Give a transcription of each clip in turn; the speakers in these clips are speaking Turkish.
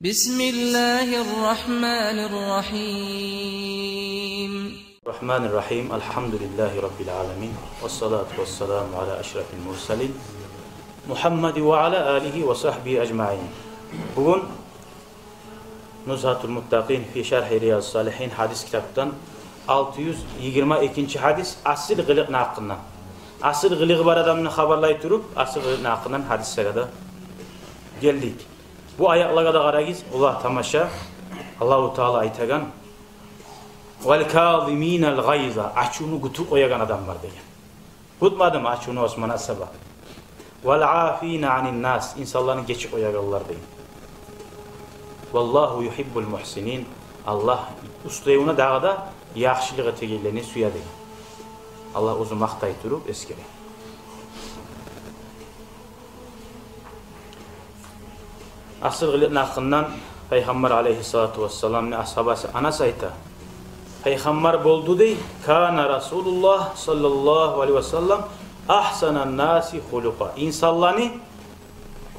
Bismillahirrahmanirrahim. Rahmanirrahim. Elhamdülillahi Rabbil alemin. Vessalatu vesselamu ala eşrefil mursalin. Muhammed ve ala alihi ve sahbihi ecmain. Bugün Nuzhatul Muttaqin fi şerhi Riyaz Salihin hadis kitaptan 622. hadis asıl gılık hakkında. Asıl gılık var adamını haberlay turup asıl gılık hakkından hadislere de geldik. Bu ayaklara da qaragız, Allah tamaşa Allahu Teala aytagan "Vel kâzimînel gayza" açunu gutu koyagan adam var degan. Gutmadı mı açunu Osman Asaba? "Vel âfîne anin nas" insanların geçip koyaganlar degan. "Vallahu yuhibbul muhsinin" Allah ustayına dağda yaxşılığı tegelleni suya degan. Allah o'zi maqtay turib eskere. Asıl gılık hakkından Peygamber aleyhissalatu vesselam ne ashabası anas ayta. Peygamber boldu dey, kana Resulullah sallallahu aleyhi ve sellem ahsanan nasi huluqa. İnsanlarını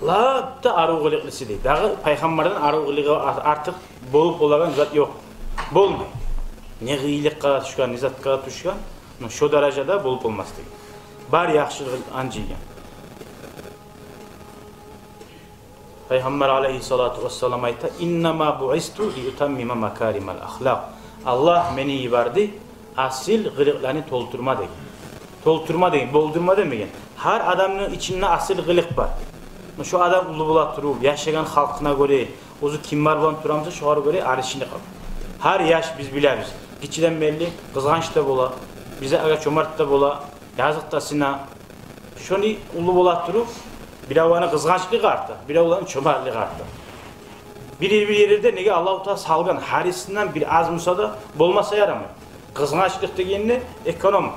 labda arı gılıklısı dey. Dağı Peygamberden arı gılığı artık bolup olagan zat yok. Bolmay. Ne gıylıkka düşkan, ne zatka düşkan, şu derecede bolup olmaz dey. Bar yaxşılık ancıyken. Peygamber aleyhissalatu vesselam ayta innama bu'istu li utammima makarimal ahlak. Allah meni yibardi asil gılıklarını toldurma deyin. Toldurma deyin, boldurma demeyin. Her adamın içinde asil gılık var. Şu adam ulu bulat durup yaşayan halkına göre, ozu kim var bulan turamsa şoğara göre arışını kal. Her yaş biz biliriz. Kiçiden belli, kızganç da bola, bize aga çomart da bola, yazık da sina. Şunu ulu bulat durup bir avana kızgançlık arttı, bir avana çömerlik arttı. Bir yerde nege Allah-u Teala salgan harisinden bir az musada bolmasa yaramıyor. Kızgançlık degenini ekonomi.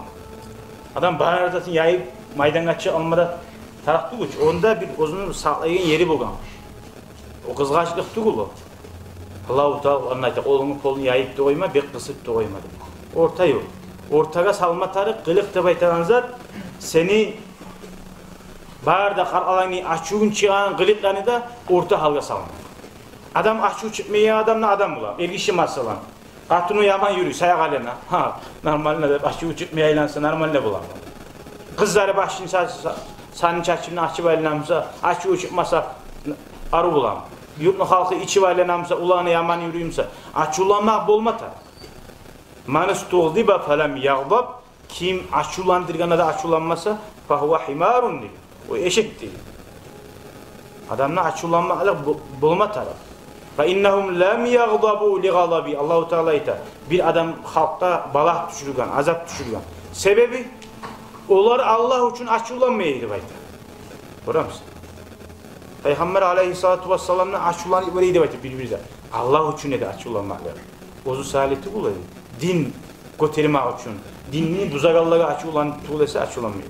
Adam bağırdatin yayıp maydangaçı almada taraktı güç. Onda bir ozunun saklayan yeri bulgan. O kızgançlık değil o. Allah-u Teala anlayacak. Oğlunu kolunu yayıp da koyma, bir kısıp da koymadı. Orta yok. Ortaga salma tarık, kılık da baytanan zat seni bağırda qaralani açuğun çıkan gılıklarını da orta halga salma. Adam açuğ çıkmayan adamla adam bulam. Ergişi masalan. Katunu yaman yürüyor, sayak alena. Ha, normalde de açuğ çıkmaya ilansa normalde bulam. Kızları başını sanın çarçını açıp elinamsa, açuğ çıkmasa arı bulam. Yurtlu halkı içi elinamsa, ulağını yaman yürüyümse, açuğlanmak bolmatar. Manus tuğdiba felem yağdab, kim açuğlandırgana da açuğlanmasa, fahuva himarun diyor. O eşek değil. Adamla açılanmakla bulma taraf. Ve innahum lam yagdabu li gadabi. Allahu Teala ayta. Bir adam halkta balah düşürgen, azap düşürgen. Sebebi onlar Allah için açılanmaydı bayta. Görüyor musun? Peygamber aleyhissalatu vesselam'la açılan böyleydi bayta birbirine. Allah için de açılanmakla. Ozu saleti bulaydı. Din götürmek için. Dinini buzagallara açılan tuğlesi açılanmıyor.